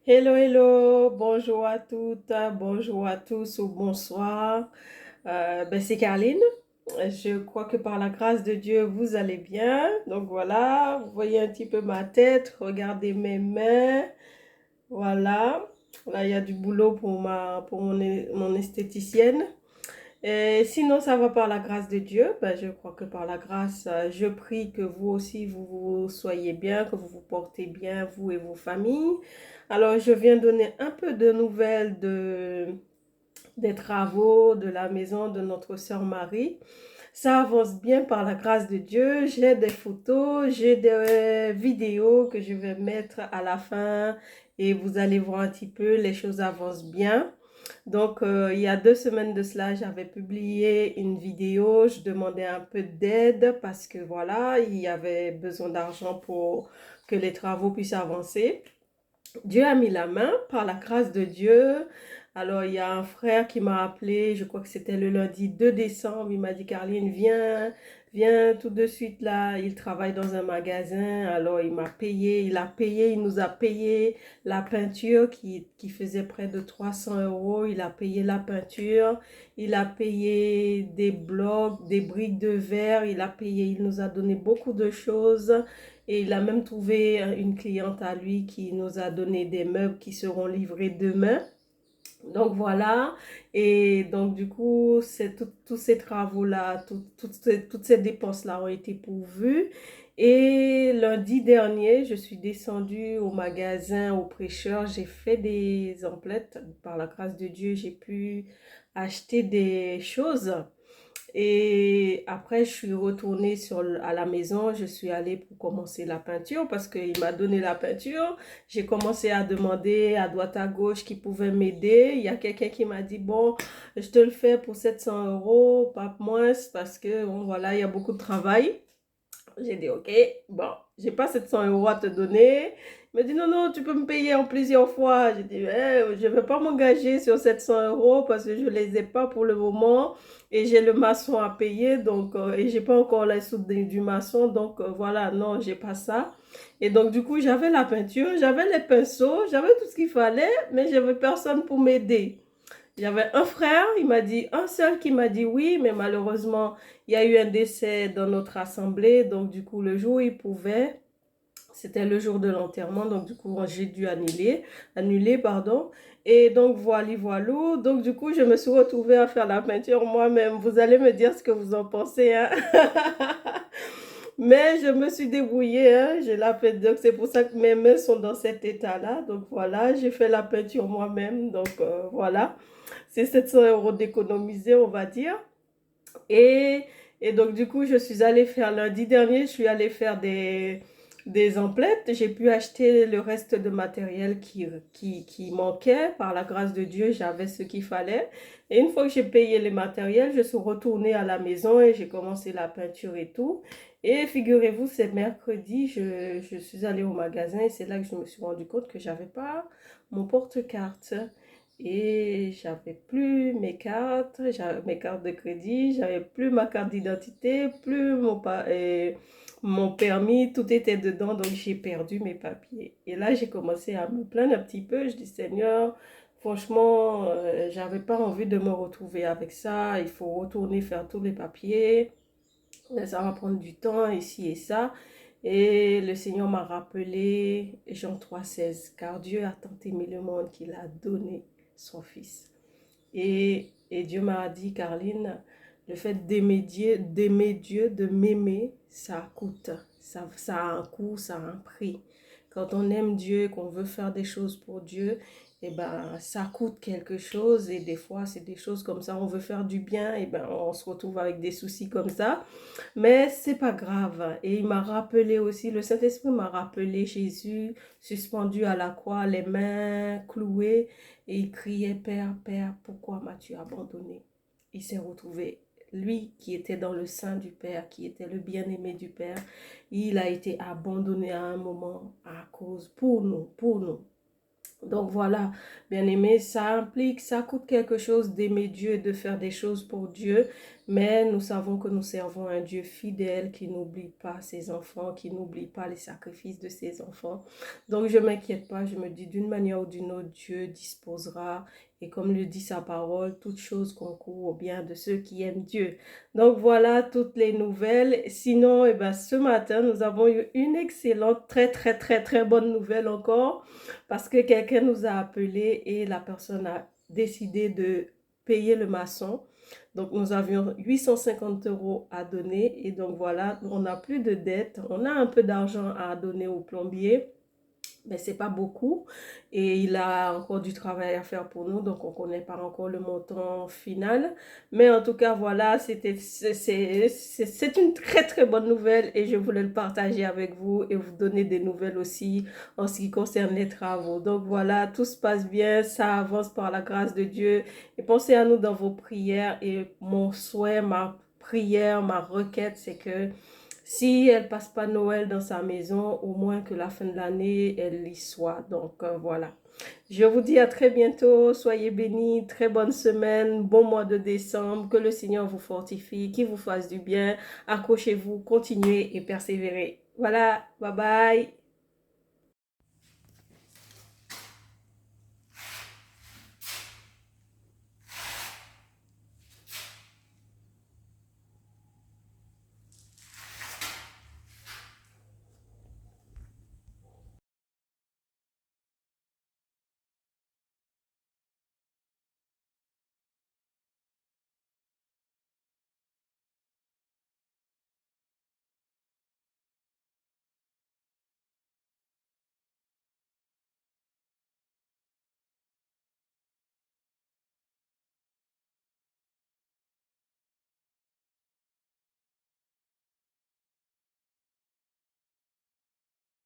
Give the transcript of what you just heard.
Hello, hello, bonjour à toutes, bonjour à tous ou bonsoir. C'est Caroline. Je crois que par la grâce de Dieu, vous allez bien. Donc voilà, vous voyez un petit peu ma tête, regardez mes mains. Voilà, là il y a du boulot pour mon esthéticienne. Et sinon, ça va par la grâce de Dieu. Je crois que par la grâce, je prie que vous aussi, vous soyez bien, que vous vous portez bien, vous et vos familles. Alors, je viens donner un peu de nouvelles des travaux de la maison de notre sœur Marie. Ça avance bien par la grâce de Dieu. J'ai des photos, j'ai des vidéos que je vais mettre à la fin et vous allez voir un petit peu, les choses avancent bien. Donc, il y a 2 semaines de cela, j'avais publié une vidéo. Je demandais un peu d'aide parce que voilà, il y avait besoin d'argent pour que les travaux puissent avancer. Dieu a mis la main par la grâce de Dieu. Alors, il y a un frère qui m'a appelé, je crois que c'était le lundi 2 décembre. Il m'a dit, Caroline, viens tout de suite là. Il travaille dans un magasin. Alors, il m'a payé, il a payé, il nous a payé la peinture qui faisait près de 300 euros. Il a payé la peinture, il a payé des blocs, des briques de verre, il a payé, il nous a donné beaucoup de choses. Et il a même trouvé une cliente à lui qui nous a donné des meubles qui seront livrés demain. Donc voilà, et donc du coup, tous ces travaux-là, toutes ces dépenses-là ont été pourvues. Et lundi dernier, je suis descendue au magasin, au prêcheur, j'ai fait des emplettes. Par la grâce de Dieu, j'ai pu acheter des choses. Et après, je suis retournée à la maison. Je suis allée pour commencer la peinture parce qu'il m'a donné la peinture. J'ai commencé à demander à droite à gauche qui pouvait m'aider. Il y a quelqu'un qui m'a dit, bon, je te le fais pour 700 euros, pas moins, parce que bon, voilà, il y a beaucoup de travail. J'ai dit, ok, bon, j'ai pas 700 euros à te donner. Il m'a dit, non, non, tu peux me payer en plusieurs fois. J'ai dit, je ne vais pas m'engager sur 700 euros parce que je ne les ai pas pour le moment et j'ai le maçon à payer, donc, et j'ai pas encore les sous du maçon, donc voilà, non, j'ai pas ça. Et donc, du coup, j'avais la peinture, j'avais les pinceaux, j'avais tout ce qu'il fallait, mais j'avais personne pour m'aider. J'avais un frère, il m'a dit, un seul qui m'a dit oui, mais malheureusement, il y a eu un décès dans notre assemblée. Donc, du coup, le jour où il pouvait, c'était le jour de l'enterrement. Donc, du coup, j'ai dû annuler, pardon. Et donc, voilà. Donc, du coup, je me suis retrouvée à faire la peinture moi-même. Vous allez me dire ce que vous en pensez, hein? Mais je me suis débrouillée, hein? J'ai la peinture. Donc, c'est pour ça que mes mains sont dans cet état-là. Donc, voilà, j'ai fait la peinture moi-même. Donc, voilà. C'est 700 euros d'économiser, on va dire. Et, et donc, du coup, je suis allée faire lundi dernier, je suis allée faire des emplettes. J'ai pu acheter le reste de matériel qui manquait. Par la grâce de Dieu, j'avais ce qu'il fallait. Et une fois que j'ai payé les matériels, je suis retournée à la maison et j'ai commencé la peinture et tout. Et figurez-vous, c'est mercredi, je suis allée au magasin et c'est là que je me suis rendu compte que j'avais pas mon porte-carte. Et j'avais plus mes cartes, j'avais mes cartes de crédit, j'avais plus ma carte d'identité, plus mon permis, tout était dedans, donc j'ai perdu mes papiers. Et là, j'ai commencé à me plaindre un petit peu. Je dis, Seigneur, franchement, j'avais pas envie de me retrouver avec ça. Il faut retourner faire tous les papiers. Ça va prendre du temps, ici et ça. Et le Seigneur m'a rappelé Jean 3,16, car Dieu a tant aimé le monde qu'il a donné son Fils. Et Dieu m'a dit, Caroline, le fait d'aimer Dieu, de m'aimer, ça coûte. Ça a un coût, ça a un prix. Quand on aime Dieu, qu'on veut faire des choses pour Dieu, eh ben, ça coûte quelque chose. Et des fois, c'est des choses comme ça, on veut faire du bien, et ben, on se retrouve avec des soucis comme ça. Mais c'est pas grave. Et il m'a rappelé aussi, le Saint-Esprit m'a rappelé Jésus suspendu à la croix, les mains clouées, et il criait, Père, Père, pourquoi m'as-tu abandonné? Il s'est retrouvé, lui qui était dans le sein du Père, qui était le bien-aimé du Père, il a été abandonné à un moment à cause pour nous, pour nous. Donc voilà, bien aimé, ça implique, ça coûte quelque chose d'aimer Dieu et de faire des choses pour Dieu, mais nous savons que nous servons un Dieu fidèle qui n'oublie pas ses enfants, qui n'oublie pas les sacrifices de ses enfants. Donc je ne m'inquiète pas, je me dis d'une manière ou d'une autre, Dieu disposera, et comme le dit sa parole, toutes choses concourent au bien de ceux qui aiment Dieu. Donc voilà toutes les nouvelles. Sinon, eh ben, ce matin, nous avons eu une excellente, très bonne nouvelle encore parce que quelqu'un nous a appelé et la personne a décidé de payer le maçon. Donc, nous avions 850 € à donner et donc voilà, on n'a plus de dette. On a un peu d'argent à donner au plombier, mais c'est pas beaucoup et il a encore du travail à faire pour nous, donc on connaît pas encore le montant final, mais en tout cas voilà, c'est une très bonne nouvelle et je voulais le partager avec vous et vous donner des nouvelles aussi en ce qui concerne les travaux. Donc voilà, tout se passe bien, ça avance par la grâce de Dieu et pensez à nous dans vos prières. Et mon souhait, ma prière, ma requête, c'est que si elle passe pas Noël dans sa maison, au moins que la fin de l'année, elle y soit. Donc voilà. Je vous dis à très bientôt. Soyez bénis. Très bonne semaine. Bon mois de décembre. Que le Seigneur vous fortifie, qu'il vous fasse du bien. Accrochez-vous, continuez et persévérez. Voilà. Bye bye.